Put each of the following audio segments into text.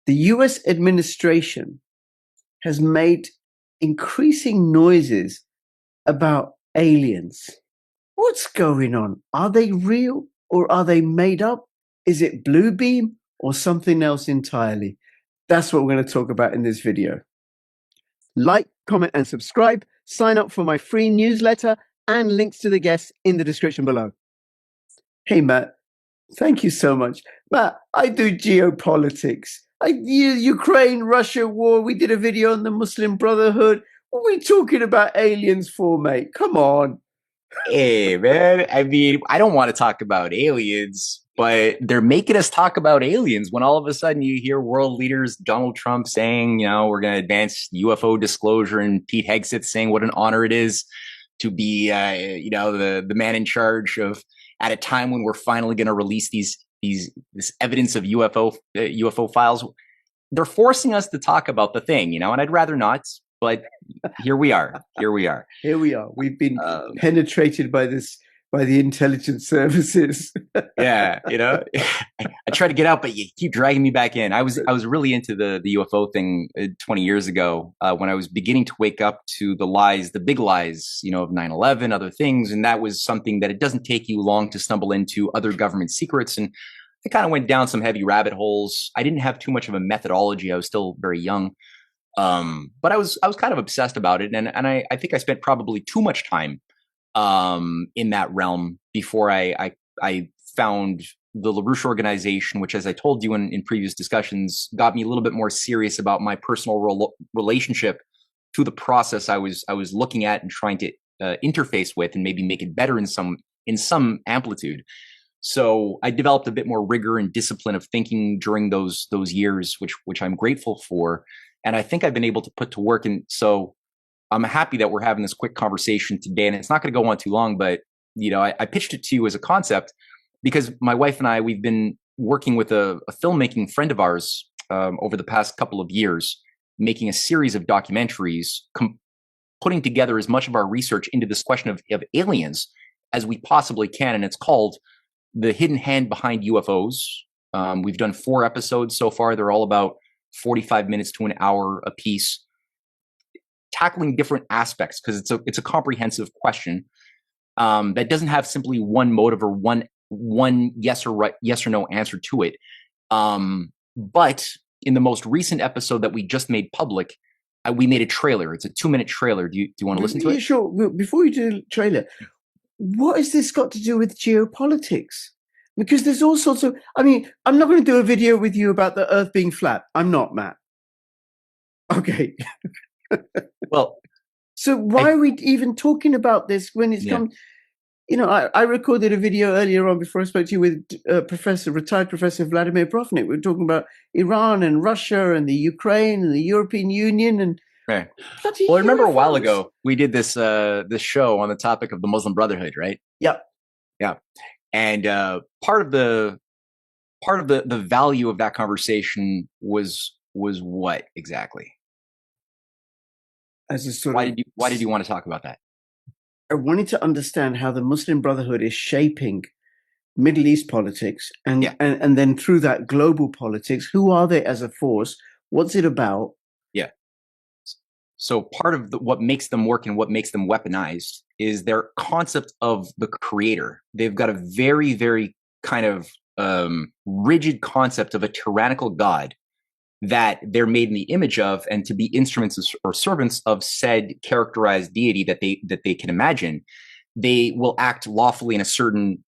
The US administration has made increasing noises about aliens. What's going on? Are they real or are they made up? Is it blue beam or something else entirely? That's what we're going to talk about in this video. Like, comment, and subscribe. Sign up for my free newsletter and links to the guests in the description below. Hey, Matt. Thank you so much. Matt, I do geopolitics. Ukraine-Russia war. We did a video on the Muslim Brotherhood. What are we talking about aliens for, mate? Come on. Hey, man. I mean, I don't want to talk about aliens, but they're making us talk about aliens when all of a sudden you hear world leaders, Donald Trump saying, you know, we're going to advance UFO disclosure, and Pete Hegseth saying what an honor it is to be, you know, the man in charge of, at a time when we're finally going to release this evidence of UFO files. They're forcing us to talk about the thing, you know, and I'd rather not, but here we are. Here we are. Here we are. We've been penetrated by the intelligence services. Yeah, you know, I try to get out, but you keep dragging me back in. I was really into the UFO thing 20 years ago when I was beginning to wake up to the lies, the big lies, you know, of 9/11, other things. And that was something that it doesn't take you long to stumble into other government secrets. And I kind of went down some heavy rabbit holes. I didn't have too much of a methodology. I was still very young. But I was kind of obsessed about it. And I think I spent probably too much time in that realm before I found the LaRouche organization, which, as I told you in previous discussions, got me a little bit more serious about my personal relationship to the process I was looking at and trying to interface with, and maybe make it better in some amplitude. So I developed a bit more rigor and discipline of thinking during those years, which I'm grateful for, and I think I've been able to put to work. And so I'm happy that we're having this quick conversation today, and it's not going to go on too long, but you know, I pitched it to you as a concept because my wife and I, we've been working with a filmmaking friend of ours over the past couple of years, making a series of documentaries, putting together as much of our research into this question of aliens as we possibly can. And it's called The Hidden Hand Behind UFOs. We've done 4 episodes so far. They're all about 45 minutes to an hour a piece, tackling different aspects because it's a comprehensive question that doesn't have simply one motive or one yes or no answer to it. But in the most recent episode that we just made public, we made a trailer. It's a 2-minute trailer. Do you want to listen to it? Sure. Before you do the trailer, what has this got to do with geopolitics? Because there's all sorts of, I mean, I'm not going to do a video with you about the earth being flat. I'm not, Matt. Okay. Well, so why are we even talking about this when it's come? You know, I recorded a video earlier on before I spoke to you with retired Professor Vladimir Profnik. We were talking about Iran and Russia and the Ukraine and the European Union and right. Well, I remember a while ago we did this show on the topic of the Muslim Brotherhood, right? Yep. Yeah. And part of the value of that conversation was what exactly? As a sort why did you want to talk about that? I wanted to understand how the Muslim Brotherhood is shaping Middle East politics and then through that global politics. Who are they as a force? What's it about? Yeah. So part of what makes them work and what makes them weaponized is their concept of the creator. They've got a very, very kind of rigid concept of a tyrannical God that they're made in the image of, and to be instruments or servants of said characterized deity that they can imagine. They will act lawfully in a certain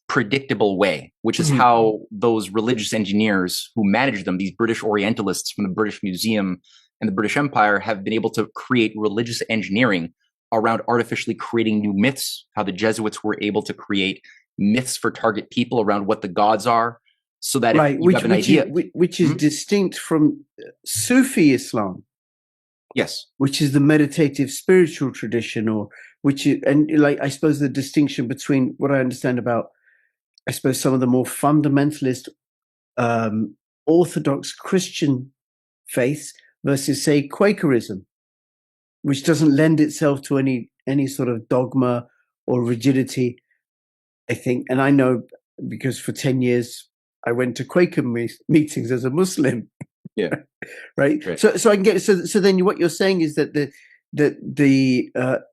predictable way, which is how those religious engineers who manage them, these British Orientalists from the British Museum and the British Empire, have been able to create religious engineering around artificially creating new myths, how the Jesuits were able to create myths for target people around what the gods are, so that if you have an idea. Which is distinct from Sufi Islam. Yes. Which is the meditative spiritual tradition, or I suppose the distinction between what I understand about, I suppose, some of the more fundamentalist Orthodox Christian faiths versus, say, Quakerism, which doesn't lend itself to any sort of dogma or rigidity, I think. And I know because for 10 years I went to Quaker meetings as a Muslim. Yeah. Right. Right. So I can get, so then what you're saying is that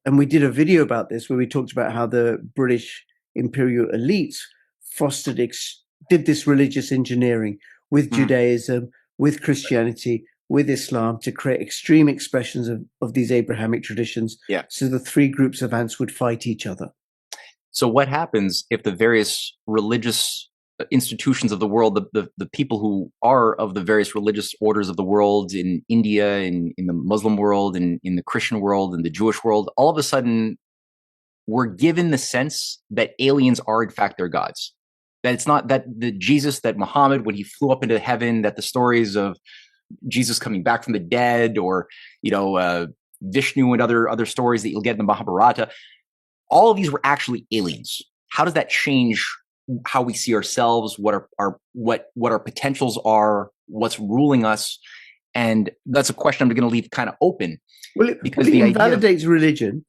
and we did a video about this where we talked about how the British imperial elites fostered, did this religious engineering with Judaism, with Christianity, with Islam to create extreme expressions of these Abrahamic traditions. Yeah. So the three groups of ants would fight each other. So what happens if the various religious institutions of the world, the people who are of the various religious orders of the world in India, in the Muslim world, in the Christian world, in the Jewish world, all of a sudden we're given the sense that aliens are in fact their gods? That it's not that the Jesus, that Muhammad, when he flew up into heaven, that the stories of Jesus coming back from the dead, or Vishnu and other stories that you'll get in the Mahabharata, all of these were actually aliens. How does that change how we see ourselves, what our potentials are, what's ruling us? And that's a question I'm going to leave kind of open. Well, it invalidates religion,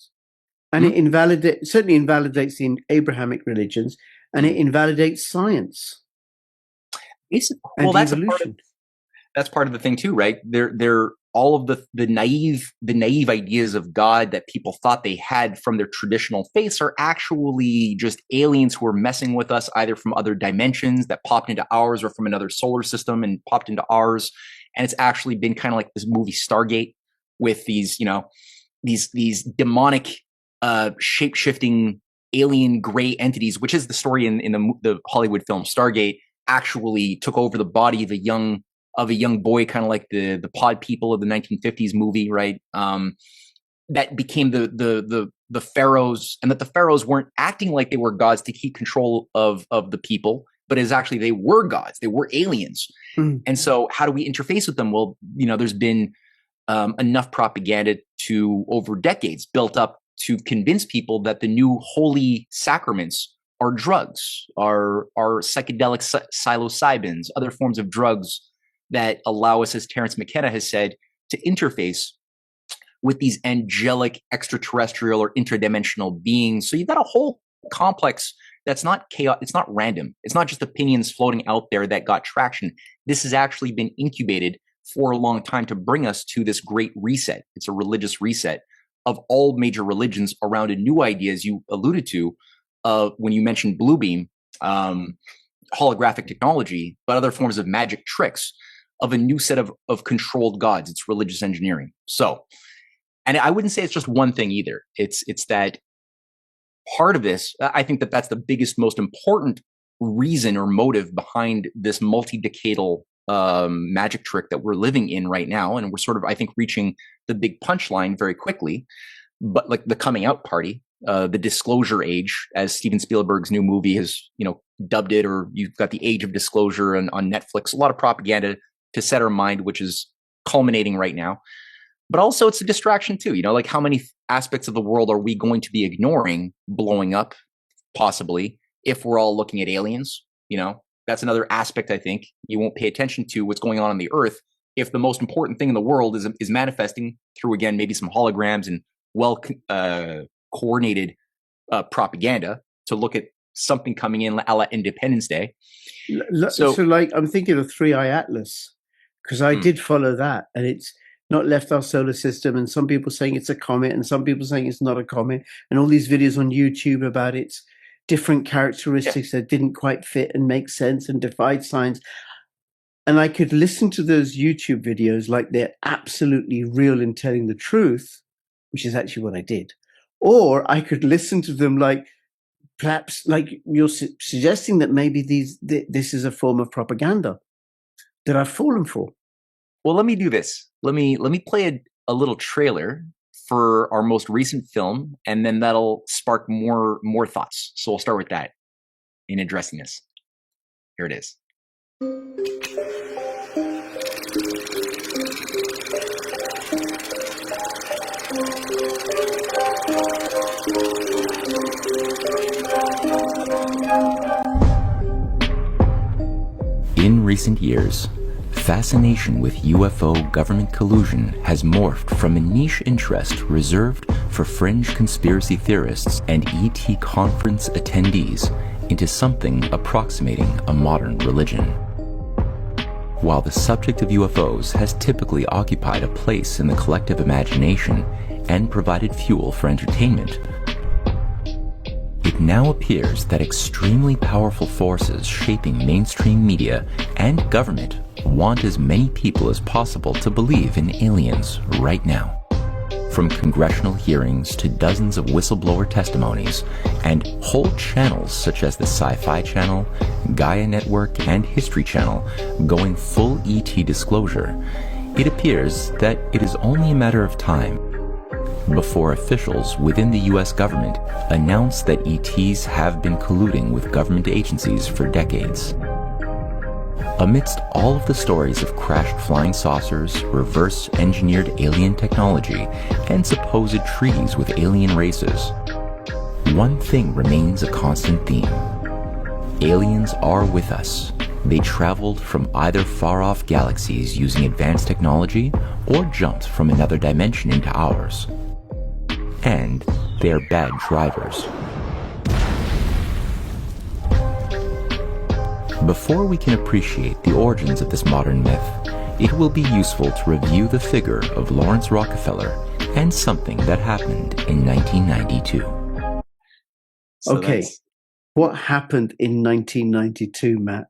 and it certainly invalidates the Abrahamic religions, and it invalidates science. Well, that's part of the thing too, right? They're all of the naive ideas of God that people thought they had from their traditional faiths are actually just aliens who are messing with us, either from other dimensions that popped into ours, or from another solar system and popped into ours. And it's actually been kind of like this movie Stargate, with these these demonic shape-shifting alien gray entities, which is the story in the Hollywood film Stargate. Actually took over the body of a young boy, kind of like the pod people of the 1950s movie, right? That became the pharaohs, and that the pharaohs weren't acting like they were gods to keep control of the people, but is actually they were gods, they were aliens. And so how do we interface with them? Well, there's been enough propaganda to over decades built up to convince people that the new holy sacraments are drugs, are psychedelic psilocybins, other forms of drugs that allow us, as Terence McKenna has said, to interface with these angelic, extraterrestrial, or interdimensional beings. So you've got a whole complex that's not chaos. It's not random. It's not just opinions floating out there that got traction. This has actually been incubated for a long time to bring us to this great reset. It's a religious reset of all major religions around a new idea, as you alluded to, when you mentioned Bluebeam, holographic technology, but other forms of magic tricks, of a new set of controlled gods. It's religious engineering. So, and I wouldn't say it's just one thing either. It's that part of this. I think that's the biggest, most important reason or motive behind this multi-decadal magic trick that we're living in right now. And we're sort of, I think, reaching the big punchline very quickly, but like the coming out party, the disclosure age, as Steven Spielberg's new movie has, dubbed it, or you've got the age of disclosure on Netflix, a lot of propaganda to set our mind, which is culminating right now. But also it's a distraction too, like how many aspects of the world are we going to be ignoring blowing up, possibly, if we're all looking at aliens? That's another aspect. I think you won't pay attention to what's going on the earth if the most important thing in the world is manifesting through, again, maybe some holograms and coordinated propaganda to look at something coming in a la Independence Day. So like, I'm thinking of 3i Atlas, because I did follow that, and it's not left our solar system, and some people saying it's a comet, and some people saying it's not a comet, and all these videos on YouTube about its different characteristics that didn't quite fit and make sense and defied science. And I could listen to those YouTube videos like they're absolutely real and telling the truth, which is actually what I did. Or I could listen to them like, perhaps like you're suggesting that maybe this is a form of propaganda that I've fallen for. Well, let me do this. Let me play a little trailer for our most recent film, and then that'll spark more thoughts. So we'll start with that in addressing this. Here it is. In recent years, fascination with UFO government collusion has morphed from a niche interest reserved for fringe conspiracy theorists and ET conference attendees into something approximating a modern religion. while the subject of UFOs has typically occupied a place in the collective imagination and provided fuel for entertainment, it now appears that extremely powerful forces shaping mainstream media and government want as many people as possible to believe in aliens right now. From congressional hearings to dozens of whistleblower testimonies and whole channels such as the Sci-Fi Channel, Gaia Network, and History Channel going full ET disclosure, it appears that it is only a matter of time before officials within the US government announce that ETs have been colluding with government agencies for decades. Amidst all of the stories of crashed flying saucers, reverse-engineered alien technology, and supposed treaties with alien races, one thing remains a constant theme. Aliens are with us. They traveled from either far-off galaxies using advanced technology or jumped from another dimension into ours. And they are bad drivers. Before we can appreciate the origins of this modern myth, it will be useful to review the figure of Lawrence Rockefeller and something that happened in 1992. So Okay, what happened in 1992, Matt?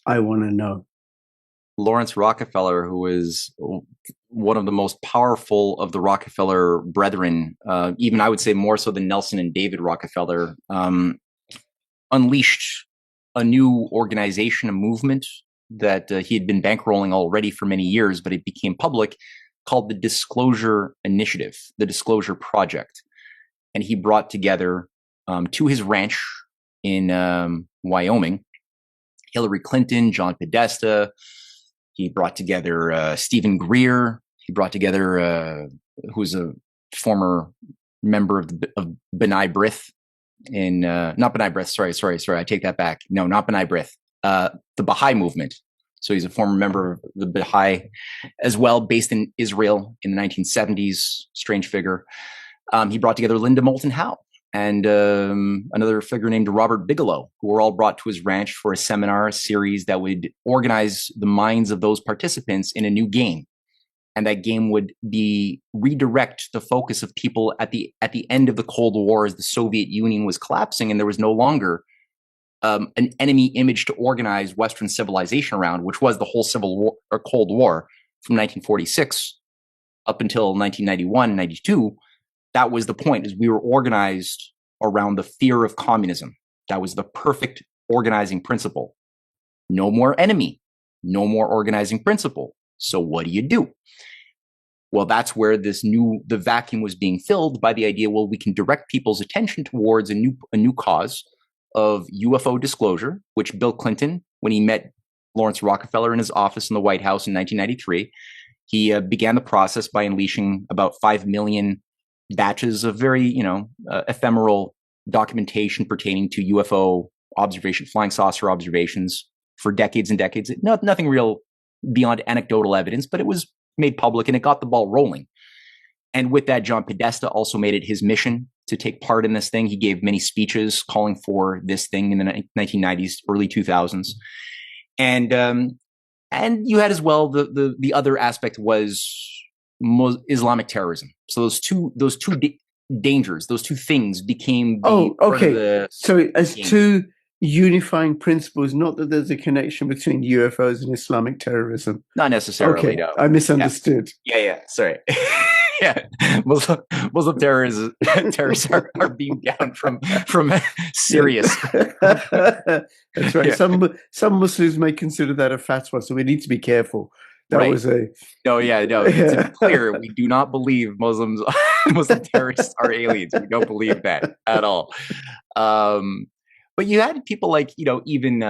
I want to know. Lawrence Rockefeller, who was one of the most powerful of the Rockefeller brethren, even I would say more so than Nelson and David Rockefeller, unleashed a new organization, a movement that he had been bankrolling already for many years, but it became public, called the Disclosure Initiative, the Disclosure Project. And he brought together to his ranch in Wyoming, Hillary Clinton, John Podesta. He brought together Stephen Greer. He brought together, who's a former member of B'nai B'rith, not B'nai B'rith, sorry, I take that back. No, not B'nai B'rith, the Baha'i movement. So he's a former member of the Baha'i as well, based in Israel in the 1970s, strange figure. He brought together Linda Moulton Howe and another figure named Robert Bigelow, who were all brought to his ranch for a seminar, a series that would organize the minds of those participants in a new game. And that game would be redirect the focus of people at the end of the Cold War, as the Soviet Union was collapsing and there was no longer an enemy image to organize Western civilization around, which was the whole Civil War or Cold War from 1946 up until 1991, 92. That was the point, is we were organized around the fear of communism. That was the perfect organizing principle. No more enemy, no more organizing principle. So what do? Well, that's where the vacuum was being filled by the idea, well, we can direct people's attention towards a new cause of UFO disclosure, which Bill Clinton, when he met Lawrence Rockefeller in his office in the White House in 1993, he began the process by unleashing about 5 million batches of very, ephemeral documentation pertaining to UFO observation, flying saucer observations for decades and decades. Nothing real beyond anecdotal evidence, but it was made public and it got the ball rolling. And with that, John Podesta also made it his mission to take part in this thing. He gave many speeches calling for this thing in the 1990s, early 2000s. And you had as well, the other aspect was Islamic terrorism. So those two dangers, those two things became so as two unifying principles, not that there's a connection between UFOs and Islamic terrorism. Not necessarily. Okay, no. I misunderstood. Yeah. Sorry. Yeah, Muslim terrorists are beamed down from Sirius. That's right. Yeah. Some Muslims may consider that a fatwa, so we need to be careful. To be clear, we do not believe Muslim terrorists are aliens. We don't believe that at all. But you had people like, even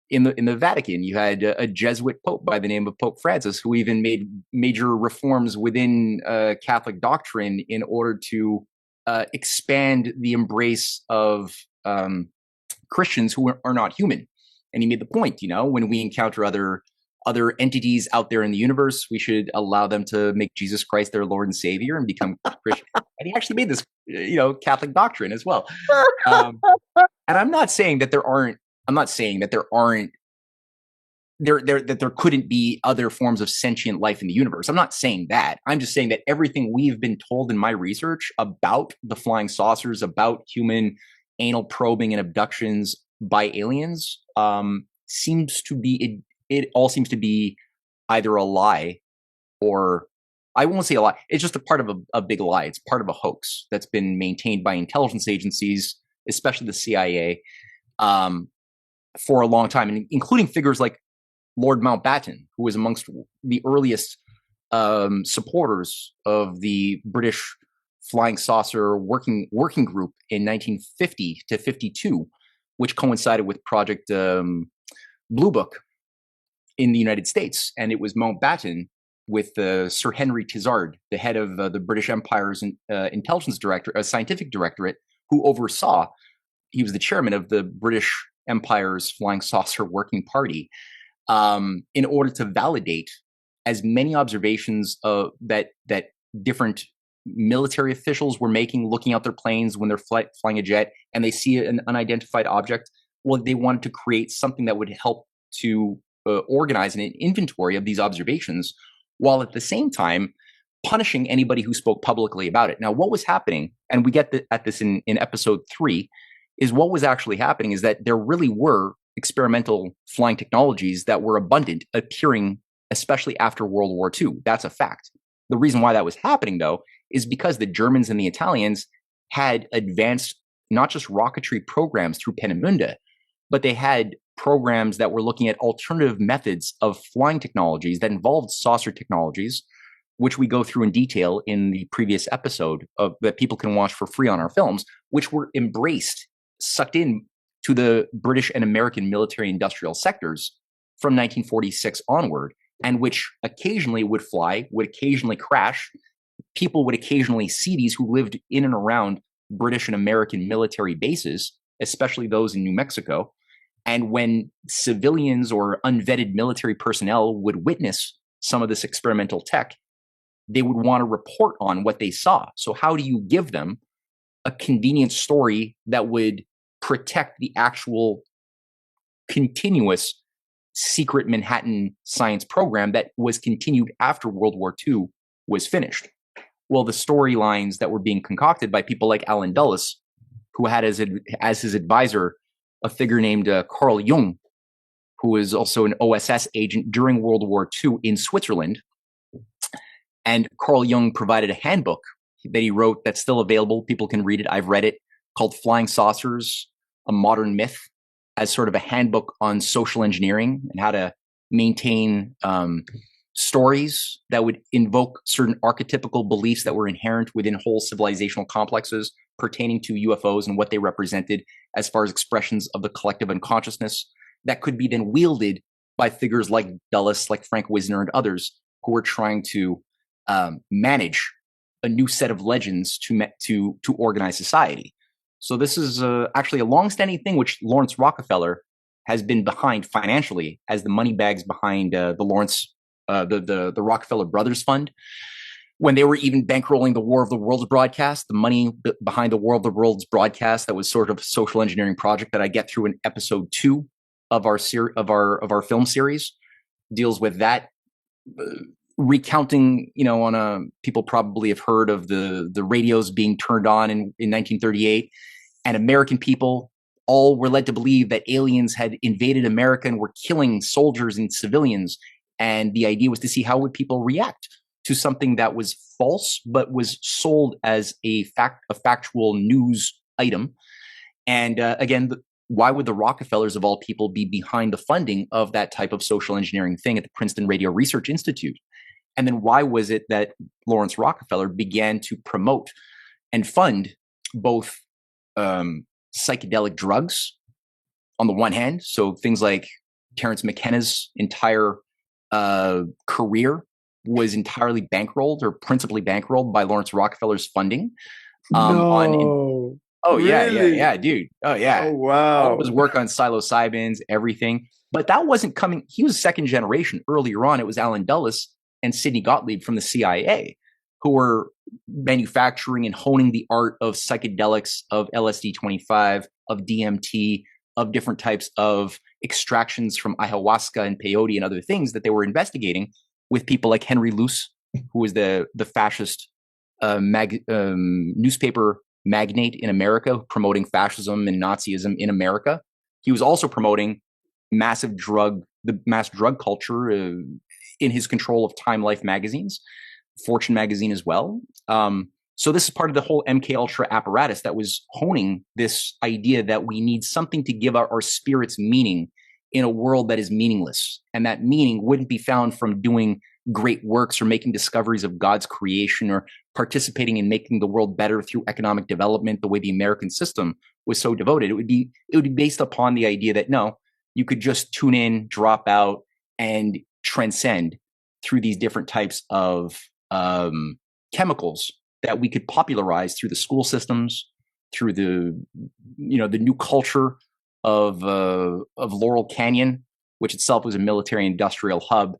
in the Vatican, you had a Jesuit pope by the name of Pope Francis, who even made major reforms within Catholic doctrine in order to expand the embrace of Christians who are not human. And he made the point, when we encounter other entities out there in the universe, we should allow them to make Jesus Christ their Lord and Savior and become Christian. And he actually made this, Catholic doctrine as well. And I'm not saying that there aren't that there couldn't be other forms of sentient life in the universe. I'm not saying that. I'm just saying that everything we've been told in my research about the flying saucers, about human anal probing and abductions by aliens, seems to be it all seems to be either a lie, or I won't say a lie. It's just a part of a big lie. It's part of a hoax that's been maintained by intelligence agencies, especially the CIA, for a long time, and including figures like Lord Mountbatten, who was amongst the earliest supporters of the British flying saucer working group in 1950 to 52, which coincided with Project Blue Book in the United States. And it was Mountbatten with Sir Henry Tizard, the head of the British Empire's intelligence scientific directorate, who oversaw. He was the chairman of the British Empire's Flying Saucer Working Party, in order to validate as many observations that different military officials were making, looking out their planes when they're flying a jet and they see an unidentified object. Well, they wanted to create something that would help to organize an inventory of these observations, while at the same time punishing anybody who spoke publicly about it. Now, what was happening, and we get at this in episode 3, is what was actually happening is that there really were experimental flying technologies that were abundant, appearing especially after World War II. That's a fact. The reason why that was happening, though, is because the Germans and the Italians had advanced not just rocketry programs through Peenemünde, but they had programs that were looking at alternative methods of flying technologies that involved saucer technologies, which we go through in detail in the previous episode that people can watch for free on our films, which were embraced, sucked in to the British and American military industrial sectors from 1946 onward, and which occasionally would fly, would occasionally crash. People would occasionally see these who lived in and around British and American military bases, especially those in New Mexico. And when civilians or unvetted military personnel would witness some of this experimental tech, they would want to report on what they saw. So how do you give them a convenient story that would protect the actual continuous secret Manhattan science program that was continued after World War II was finished? Well, the storylines that were being concocted by people like Alan Dulles, who had as his advisor a figure named Carl Jung, who was also an OSS agent during World War II in Switzerland. And Carl Jung provided a handbook that he wrote that's still available. People can read it. I've read it, called Flying Saucers, A Modern Myth, as sort of a handbook on social engineering and how to maintain stories that would invoke certain archetypical beliefs that were inherent within whole civilizational complexes pertaining to UFOs and what they represented as far as expressions of the collective unconsciousness that could be then wielded by figures like Dulles, like Frank Wisner and others who were trying to manage a new set of legends to organize society. So this is actually a long-standing thing which Lawrence Rockefeller has been behind financially as the money bags behind the Rockefeller Brothers Fund. When they were even bankrolling the War of the Worlds broadcast, the money behind the War of the Worlds broadcast, that was sort of a social engineering project that I get through in episode 2 of our film series, deals with that, recounting, people probably have heard of the radios being turned on in 1938, and American people all were led to believe that aliens had invaded America and were killing soldiers and civilians. And the idea was to see how would people react to something that was false, but was sold as a factual news item. And again, why would the Rockefellers of all people be behind the funding of that type of social engineering thing at the Princeton Radio Research Institute? And then why was it that Lawrence Rockefeller began to promote and fund both psychedelic drugs on the one hand, so things like Terence McKenna's entire career was entirely bankrolled or principally bankrolled by Lawrence Rockefeller's funding. No. Really? Yeah, dude. Oh, yeah. Oh, wow. All of his work on psilocybins, everything. But that wasn't coming. He was second generation. Earlier on, it was Alan Dulles and Sidney Gottlieb from the CIA who were manufacturing and honing the art of psychedelics, of LSD-25, of DMT, of different types of extractions from ayahuasca and peyote and other things that they were investigating with people like Henry Luce, who was the fascist newspaper magnate in America, promoting fascism and Nazism in America. He was also promoting the mass drug culture in his control of Time Life magazines, Fortune magazine as well. So this is part of the whole MK Ultra apparatus that was honing this idea that we need something to give our spirits meaning in a world that is meaningless. And that meaning wouldn't be found from doing great works or making discoveries of God's creation or participating in making the world better through economic development the way the American system was so devoted. It would be based upon the idea that no, you could just tune in, drop out, and transcend through these different types of chemicals that we could popularize through the school systems, through the new culture of Laurel Canyon, which itself was a military industrial hub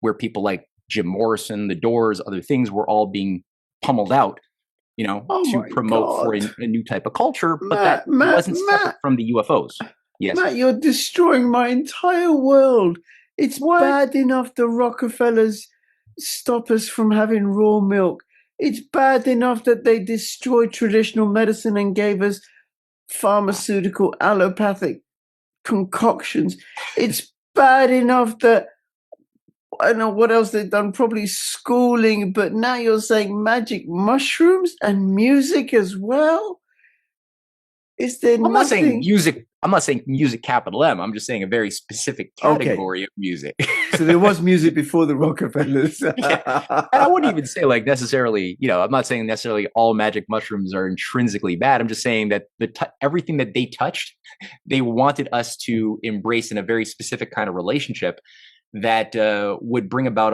where people like Jim Morrison, the Doors, other things were all being pummeled out, to promote for a new type of culture. But that wasn't separate from the UFOs. Yes, Matt, you're destroying my entire world. It's bad enough the Rockefellers stop us from having raw milk. It's bad enough that they destroyed traditional medicine and gave us pharmaceutical allopathic concoctions. It's bad enough that I don't know what else they've done, probably schooling, but now you're saying magic mushrooms and music as well? Is there I'm not saying music. I'm not saying music capital M. I'm just saying a very specific category of music. So there was music before the Rockefellers. Yeah. And I wouldn't even say like necessarily, I'm not saying necessarily all magic mushrooms are intrinsically bad. I'm just saying that everything that they touched, they wanted us to embrace in a very specific kind of relationship that would bring about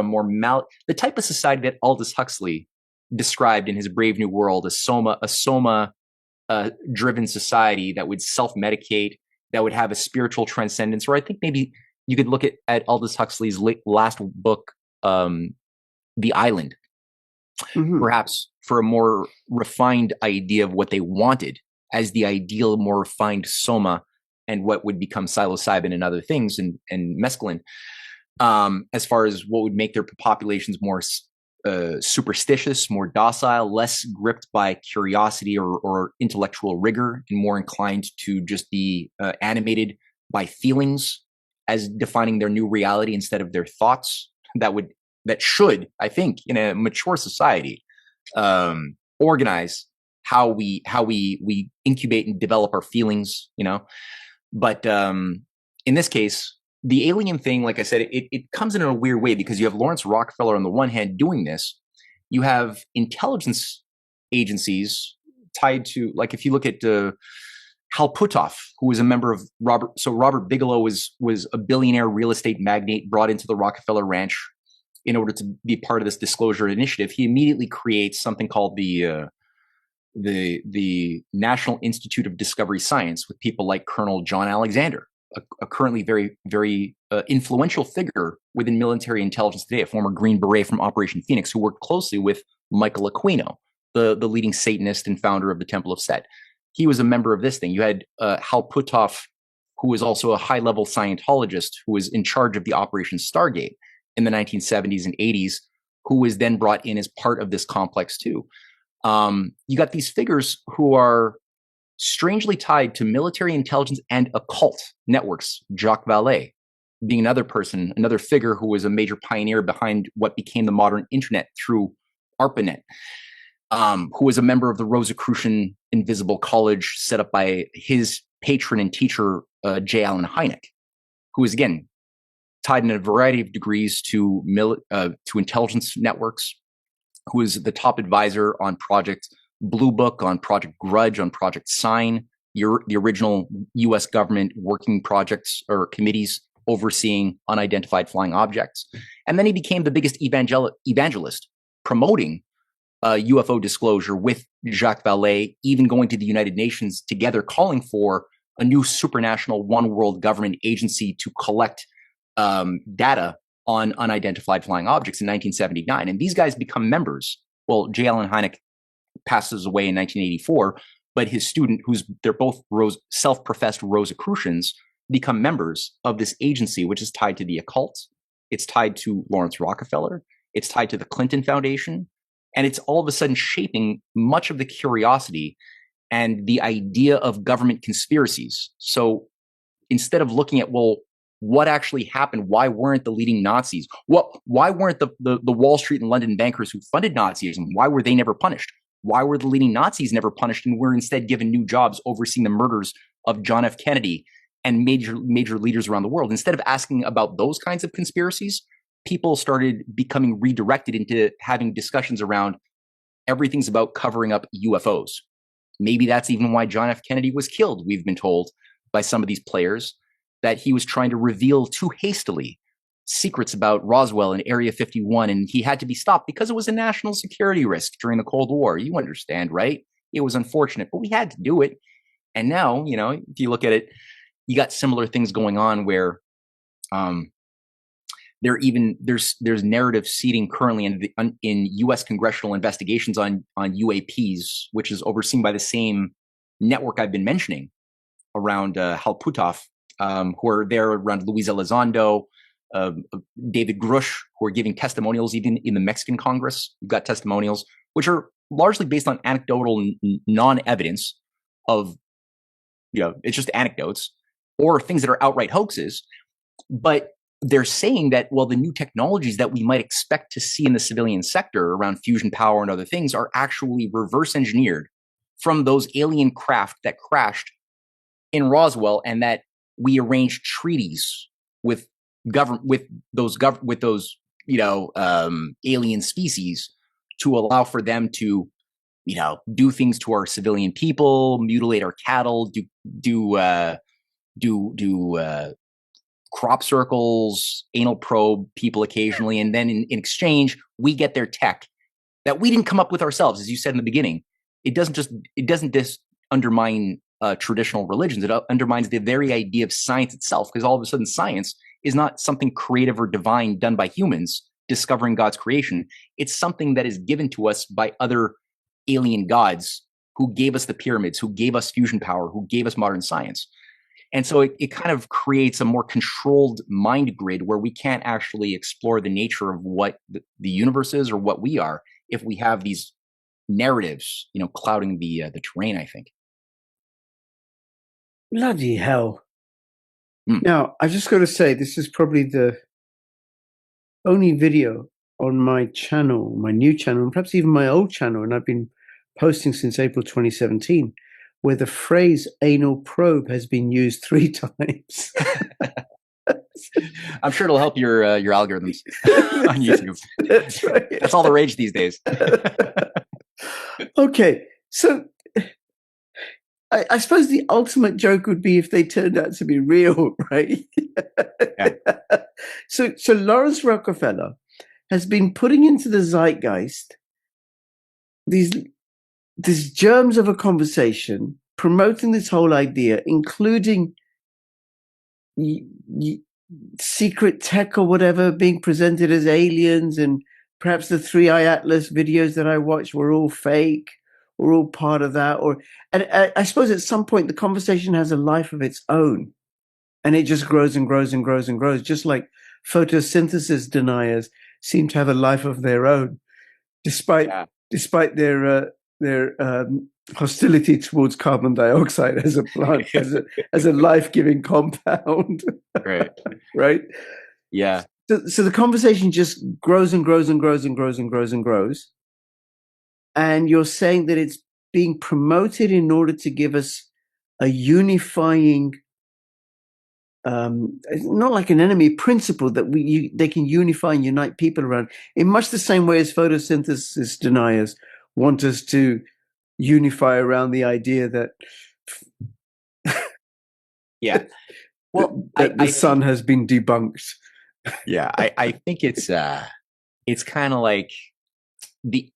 the type of society that Aldous Huxley described in his Brave New World, a soma driven society that would self-medicate, that would have a spiritual transcendence. Or I think maybe you could look at Aldous Huxley's last book, The Island, perhaps for a more refined idea of what they wanted as the ideal, more refined soma and what would become psilocybin and other things and mescaline, as far as what would make their populations more superstitious, more docile, less gripped by curiosity or intellectual rigor, and more inclined to just be animated by feelings as defining their new reality instead of their thoughts. That should, I think, in a mature society, organize how we incubate and develop our feelings. But in this case, the alien thing, like I said, it comes in a weird way because you have Lawrence Rockefeller on the one hand doing this. You have intelligence agencies tied to, like, if you look at Hal Puthoff, who was a member of Robert Bigelow was a billionaire real estate magnate brought into the Rockefeller Ranch in order to be part of this disclosure initiative. He immediately creates something called the National Institute of Discovery Science with people like Colonel John Alexander, a currently very, very influential figure within military intelligence today, a former Green Beret from Operation Phoenix, who worked closely with Michael Aquino, the leading Satanist and founder of the Temple of Set. He was a member of this thing. You had Hal Puthoff, who was also a high-level Scientologist who was in charge of the Operation Stargate in the 1970s and 80s, who was then brought in as part of this complex too. You got these figures who are strangely tied to military intelligence and occult networks. Jacques Vallée being another figure who was a major pioneer behind what became the modern internet through ARPANET, who was a member of the Rosicrucian Invisible College set up by his patron and teacher, J. Allen Hynek, who was again tied in a variety of degrees to intelligence networks, who was the top advisor on Project Blue Book, on Project Grudge, on Project Sign, the original U.S. government working projects or committees overseeing unidentified flying objects. And then he became the biggest evangelist promoting UFO disclosure with Jacques Vallée, even going to the United Nations together, calling for a new supranational one world government agency to collect data on unidentified flying objects in 1979. And these guys become members. Well, J. Allen Hynek passes away in 1984, but his student, they're both self-professed Rosicrucians, become members of this agency, which is tied to the occult. It's tied to Lawrence Rockefeller. It's tied to the Clinton Foundation. And it's all of a sudden shaping much of the curiosity and the idea of government conspiracies. So instead of looking at, well, what actually happened? Why weren't the leading Nazis? Why weren't the Wall Street and London bankers who funded Nazism? Why were they never punished? Why were the leading Nazis never punished and were instead given new jobs overseeing the murders of John F. Kennedy and major leaders around the world? Instead of asking about those kinds of conspiracies, people started becoming redirected into having discussions around everything's about covering up UFOs. Maybe that's even why John F. Kennedy was killed, we've been told by some of these players, that he was trying to reveal too hastily secrets about Roswell and Area 51, and he had to be stopped because it was a national security risk during the Cold War. You understand, right? It was unfortunate, but we had to do it. And now, you know, if you look at it, you got similar things going on where there's narrative seeding currently in U.S. congressional investigations on UAPs, which is overseen by the same network I've been mentioning around Hal Puthoff, who are there around Luis Elizondo, David Grush, who are giving testimonials even in the Mexican Congress. You've got testimonials which are largely based on anecdotal non-evidence of, you know, it's just anecdotes or things that are outright hoaxes. But they're saying that, well, the new technologies that we might expect to see in the civilian sector around fusion power and other things are actually reverse engineered from those alien craft that crashed in Roswell, and that we arranged treaties with those alien species to allow for them to, you know, do things to our civilian people, mutilate our cattle, do crop circles, anal probe people occasionally, and then in exchange we get their tech that we didn't come up with ourselves, as you said in the beginning. It doesn't just undermine traditional religions. It undermines the very idea of science itself, because all of a sudden science is not something creative or divine done by humans discovering God's creation. It's something that is given to us by other alien gods who gave us the pyramids, who gave us fusion power, who gave us modern science. And so it kind of creates a more controlled mind grid where we can't actually explore the nature of what the universe is or what we are if we have these narratives, you know, clouding the terrain, I think. Bloody hell. Now, I just got to say, this is probably the only video on my channel, my new channel, and perhaps even my old channel, and I've been posting since April 2017, where the phrase anal probe has been used 3 times. I'm sure it'll help your algorithms on YouTube. That's right. That's all the rage these days. Okay, so I suppose the ultimate joke would be if they turned out to be real, right? Yeah. So Lawrence Rockefeller has been putting into the zeitgeist these germs of a conversation, promoting this whole idea, including secret tech or whatever being presented as aliens, and perhaps the 3-Eye Atlas videos that I watched were all fake, or all part of that. And I suppose at some point the conversation has a life of its own, and it just grows and grows and grows and grows, just like photosynthesis deniers seem to have a life of their own, despite their hostility towards carbon dioxide as a plant, as a life-giving compound. Right. Right? Yeah. So the conversation just grows and grows and grows and grows and grows and grows. And you're saying that it's being promoted in order to give us a unifying, not like an enemy principle that they can unify and unite people around, in much the same way as photosynthesis deniers want us to unify around the idea that well, the sun has been debunked. Yeah, I think it's kind of like the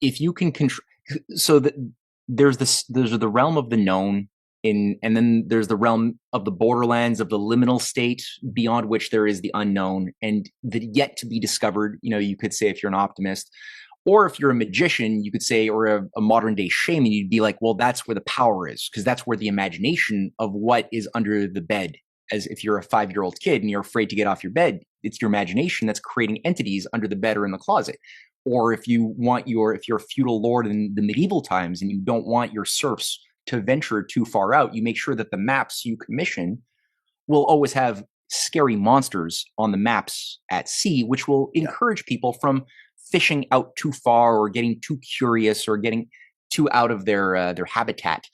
if you can control. So there's the realm of the known, and then there's the realm of the borderlands of the liminal state beyond which there is the unknown and the yet to be discovered. You know, you could say, if you're an optimist, or if you're a magician, you could say, or a modern day shaman, you'd be like, well, that's where the power is, because that's where the imagination of what is under the bed as if you're a 5-year-old kid and you're afraid to get off your bed, it's your imagination that's creating entities under the bed or in the closet. Or if you're a feudal lord in the medieval times and you don't want your serfs to venture too far out, you make sure that the maps you commission will always have scary monsters on the maps at sea, which will encourage people from fishing out too far or getting too curious or getting too out of their habitat.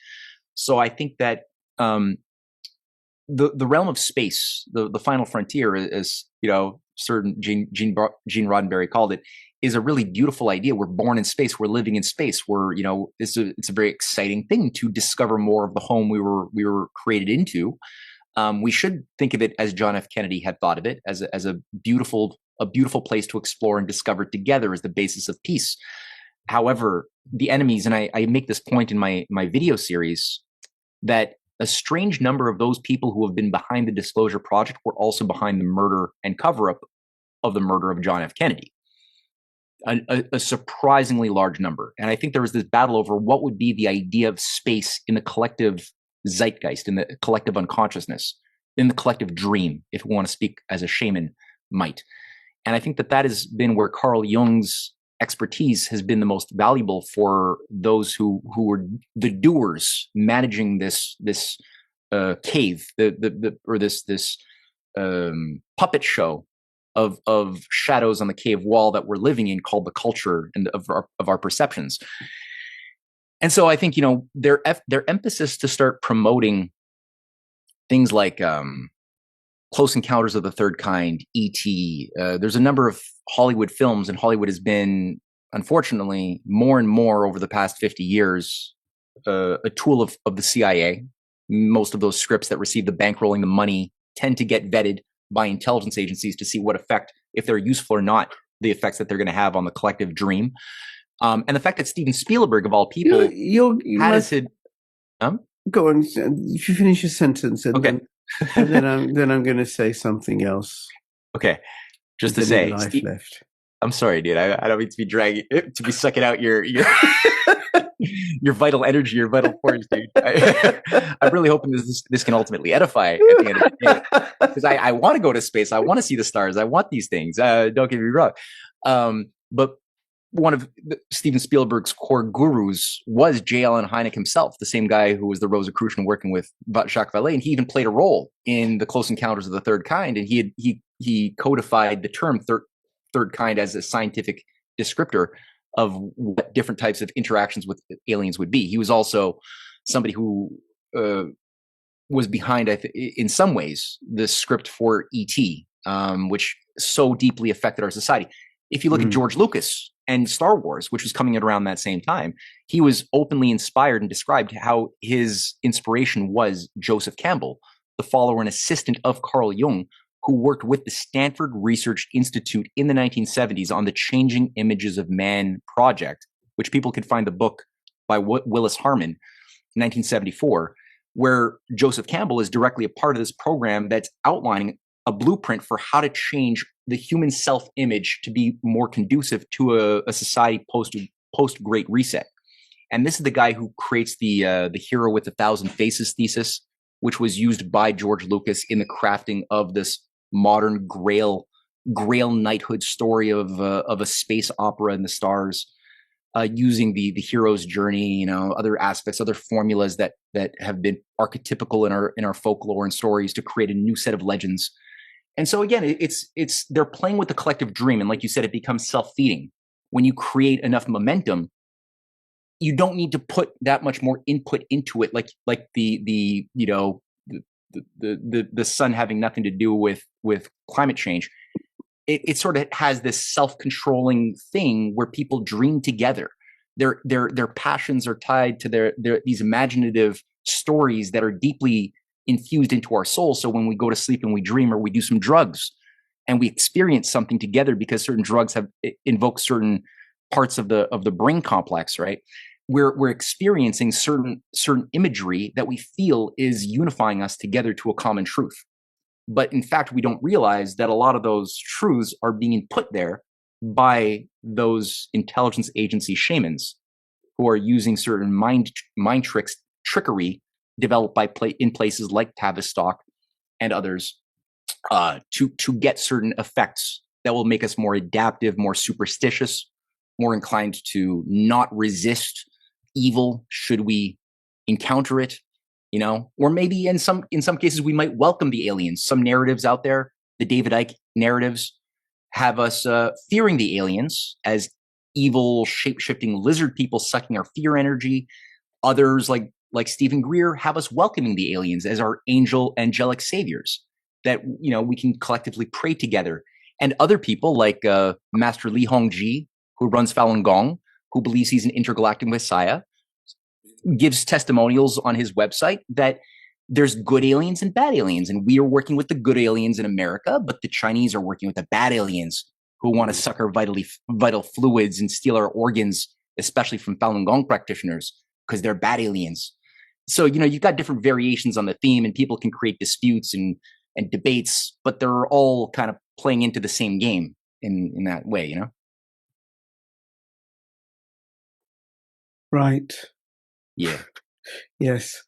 So I think that the realm of space, the final frontier, as certain Gene Roddenberry called it, is a really beautiful idea. We're born in space. We're living in space. It's a very exciting thing to discover more of the home we were created into. We should think of it as John F. Kennedy had thought of it, as a beautiful place to explore and discover together as the basis of peace. However, the enemies, and I make this point in my video series, that a strange number of those people who have been behind the Disclosure Project were also behind the murder and cover-up of the murder of John F. Kennedy. A surprisingly large number. And I think there was this battle over what would be the idea of space in the collective zeitgeist, in the collective unconsciousness, in the collective dream, if we want to speak as a shaman might. And I think that has been where Carl Jung's expertise has been the most valuable for those who were the doers managing this cave, this puppet show of shadows on the cave wall that we're living in, called the culture and of our perceptions. And so I think, their emphasis to start promoting things like Close Encounters of the Third Kind, E.T. There's a number of Hollywood films, and Hollywood has been, unfortunately, more and more over the past 50 years, a tool of the CIA. Most of those scripts that receive the bankrolling, the money, tend to get vetted by intelligence agencies to see what effect, if they're useful or not, the effects that they're going to have on the collective dream. And the fact that Steven Spielberg, of all people, go on. If you finish your sentence, and okay. then I'm going to say something else. Okay, just to say, left. I'm sorry, dude. I don't mean to be sucking out your your vital energy, your vital force, dude. I'm really hoping this can ultimately edify at the end of the day, because I want to go to space. I want to see the stars. I want these things. Don't get me wrong. But one of Steven Spielberg's core gurus was J. Allen Hynek himself, the same guy who was the Rosicrucian working with Jacques Vallée, and he even played a role in the Close Encounters of the Third Kind, and he codified the term third kind as a scientific descriptor of what different types of interactions with aliens would be. He was also somebody who was behind, in some ways, the script for E.T., which so deeply affected our society. If you look at George Lucas and Star Wars, which was coming out around that same time, he was openly inspired and described how his inspiration was Joseph Campbell, the follower and assistant of Carl Jung, who worked with the Stanford Research Institute in the 1970s on the Changing Images of Man project, which people could find the book by Willis Harman, 1974, where Joseph Campbell is directly a part of this program that's outlining a blueprint for how to change the human self-image to be more conducive to a society post Great Reset. And this is the guy who creates the hero with 1,000 faces thesis, which was used by George Lucas in the crafting of this modern Grail knighthood story of a space opera in the stars, using the hero's journey, other aspects, other formulas that have been archetypical in our folklore and stories to create a new set of legends. And so again, it's they're playing with the collective dream, and like you said, it becomes self-feeding. When you create enough momentum, you don't need to put that much more input into it, like the sun having nothing to do with climate change. It sort of has this self-controlling thing where people dream together. Their passions are tied to these imaginative stories that are deeply infused into our soul. So when we go to sleep and we dream, or we do some drugs and we experience something together, because certain drugs have invoked certain parts of the brain complex, right? We're experiencing certain imagery that we feel is unifying us together to a common truth. But in fact, we don't realize that a lot of those truths are being put there by those intelligence agency shamans who are using certain mind trickery developed in places like Tavistock and others to get certain effects that will make us more adaptive, more superstitious, more inclined to not resist evil should we encounter it, or maybe in some cases we might welcome the aliens. Some narratives out there, the David Icke narratives, have us fearing the aliens as evil, shape-shifting lizard people sucking our fear energy. Others, like Stephen Greer, have us welcoming the aliens as our angelic saviors that we can collectively pray together. And other people like Master Li Hongji, who runs Falun Gong, who believes he's an intergalactic messiah, gives testimonials on his website that there's good aliens and bad aliens, and we are working with the good aliens in America, but the Chinese are working with the bad aliens who want to suck our vital fluids and steal our organs, especially from Falun Gong practitioners, because they're bad aliens. So, you've got different variations on the theme, and people can create disputes and debates, but they're all kind of playing into the same game in that way, Right. Yeah. Yes.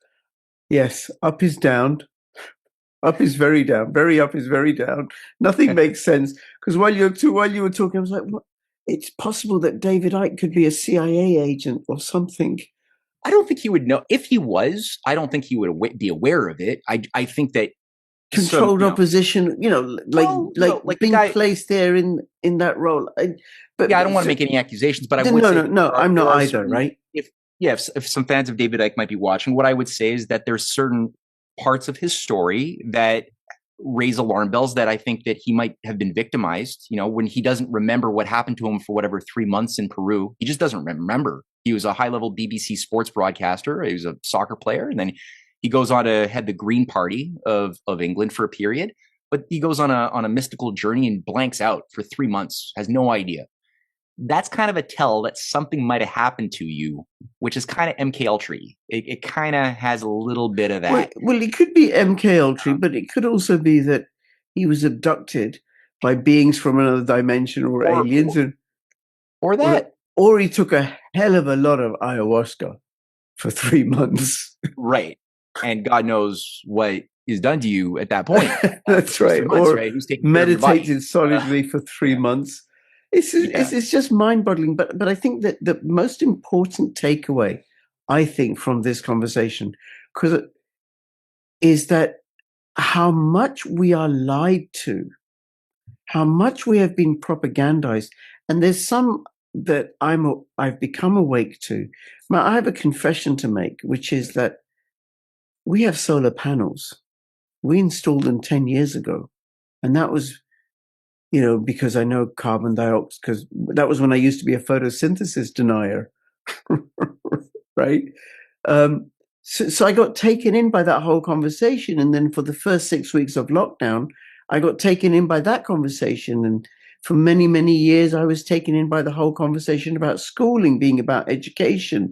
Up is down. Up is very down. Very up is very down. Nothing makes sense. Because while you were talking, I was like, what? It's possible that David Icke could be a CIA agent or something. I don't think he would know. If he was, I don't think he would be aware of it. I think that controlled opposition, being placed there in that role. But I don't want to make any accusations, but I would say no, I'm not either, right? If some fans of David Icke might be watching, what I would say is that there's certain parts of his story that raise alarm bells, that I think that he might have been victimized. When he doesn't remember what happened to him for whatever 3 months in Peru, he just doesn't remember. He was a high-level BBC sports broadcaster. He was a soccer player, and then he goes on to head the Green Party of England for a period. But he goes on a mystical journey and blanks out for 3 months, has no idea. That's kind of a tell that something might have happened to you, which is kind of MK Ultra. It kind of has a little bit of that. Well, it could be MK Ultra, but it could also be that he was abducted by beings from another dimension or aliens, or he took a hell of a lot of ayahuasca for 3 months. Right, and God knows what is done to you at that point. That's right. Months, or right? Who's taking meditated solidly for 3 months. It's just mind-boggling. But I think that the most important takeaway, I think, from this conversation, is that how much we are lied to, how much we have been propagandized, and there's some that I've become awake to. Now, I have a confession to make, which is that we have solar panels. We installed them 10 years ago, and that was, because I know carbon dioxide, because that was when I used to be a photosynthesis denier, right? So I got taken in by that whole conversation. And then for the first 6 weeks of lockdown, I got taken in by that conversation. And for many, many years, I was taken in by the whole conversation about schooling being about education.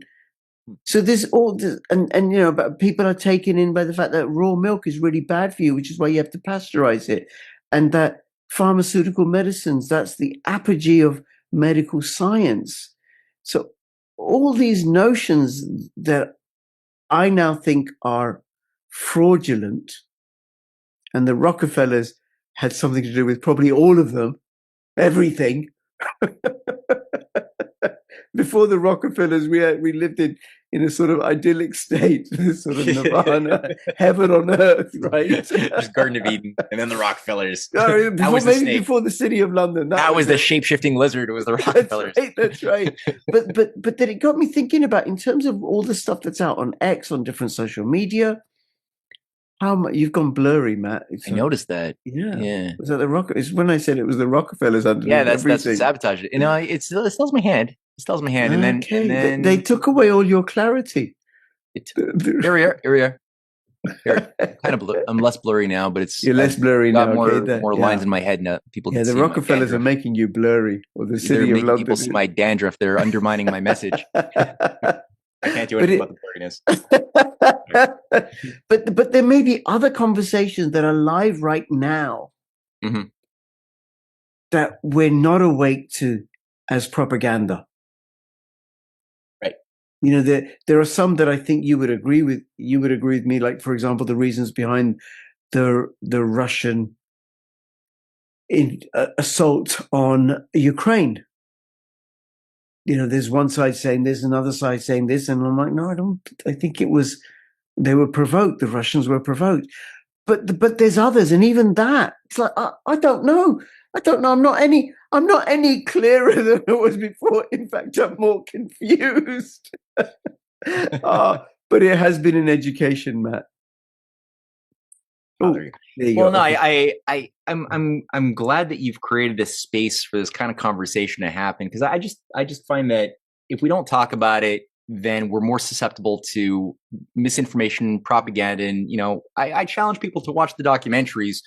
So there's all this, and but people are taken in by the fact that raw milk is really bad for you, which is why you have to pasteurize it. And that pharmaceutical medicines, that's the apogee of medical science. So all these notions that I now think are fraudulent, and the Rockefellers had something to do with probably all of them, everything. Before the Rockefellers, we lived in a sort of idyllic state, this sort of nirvana, heaven on earth, right? There's Garden of Eden, and then the Rockefellers. Before the City of London. That was the shape-shifting lizard. It was the Rockefellers. That's right. But then it got me thinking about, in terms of all the stuff that's out on X, on different social media, how much you've gone blurry, Matt. I noticed that. Yeah. Was that the It's when I said it was the Rockefellers underneath. Yeah, that's what sabotaged it. It still my hand. It still my hand, and then they took away all your clarity. Here we are. Here, I'm less blurry now, but you're less blurry now. More lines in my head now. People can see the Rockefellers are making you blurry, or the City of London. People see my dandruff. They're undermining my message. I can't do anything about the blurriness. But there may be other conversations that are live right now that we're not awake to as propaganda. Right. There are some that I think you would agree with. You would agree with me, like, for example, the reasons behind the Russian assault on Ukraine. There's one side saying this, another side saying this, and I'm like, no, I think they were provoked. The Russians were provoked. But there's others, and even that, it's like, I don't know. I'm not any clearer than I was before. In fact, I'm more confused. But it has been an education, Matt. Oh, there you go. Well, no, I'm glad that you've created this space for this kind of conversation to happen, because I just find that if we don't talk about it, then we're more susceptible to misinformation, propaganda, and I challenge people to watch the documentaries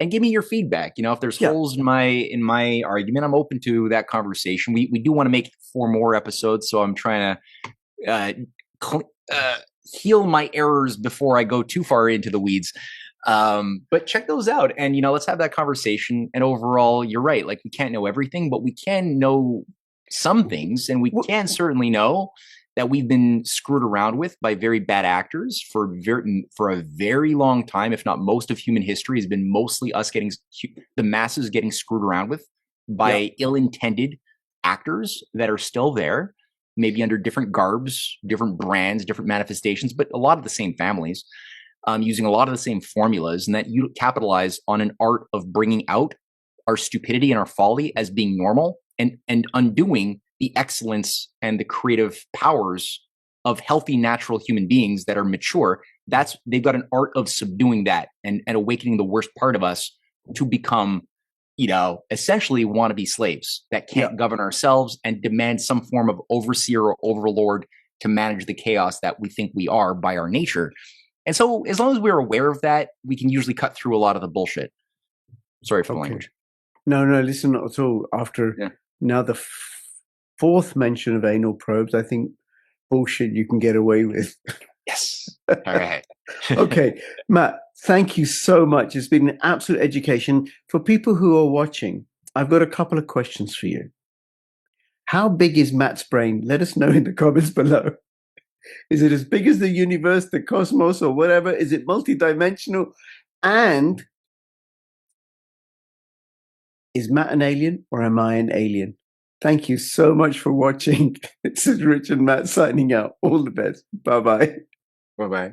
and give me your feedback. If there's holes in my argument, I'm open to that conversation. We do want to make 4 more episodes, so I'm trying to heal my errors before I go too far into the weeds. But check those out, and let's have that conversation. And overall, you're right. Like, we can't know everything, but we can know some things, and we can certainly know that we've been screwed around with by very bad actors for a very long time. If not most of human history has been mostly the masses getting screwed around with by ill-intended actors that are still there, maybe under different garbs, different brands, different manifestations, but a lot of the same families, using a lot of the same formulas, and that you capitalize on an art of bringing out our stupidity and our folly as being normal, and undoing the excellence and the creative powers of healthy, natural human beings that are mature. They've got an art of subduing that and awakening the worst part of us to become, essentially wannabe slaves that can't govern ourselves and demand some form of overseer or overlord to manage the chaos that we think we are by our nature. And so as long as we're aware of that, we can usually cut through a lot of the bullshit. Sorry for the language. No, listen, not at all. After now the 4th mention of anal probes, I think bullshit you can get away with. Yes. All right. Okay, Matt, thank you so much. It's been an absolute education. For people who are watching, I've got a couple of questions for you. How big is Matt's brain? Let us know in the comments below. Is it as big as the universe, the cosmos, or whatever? Is it multidimensional? And is Matt an alien, or am I an alien? Thank you so much for watching. This is Rich and Matt signing out. All the best. Bye-bye. Bye-bye.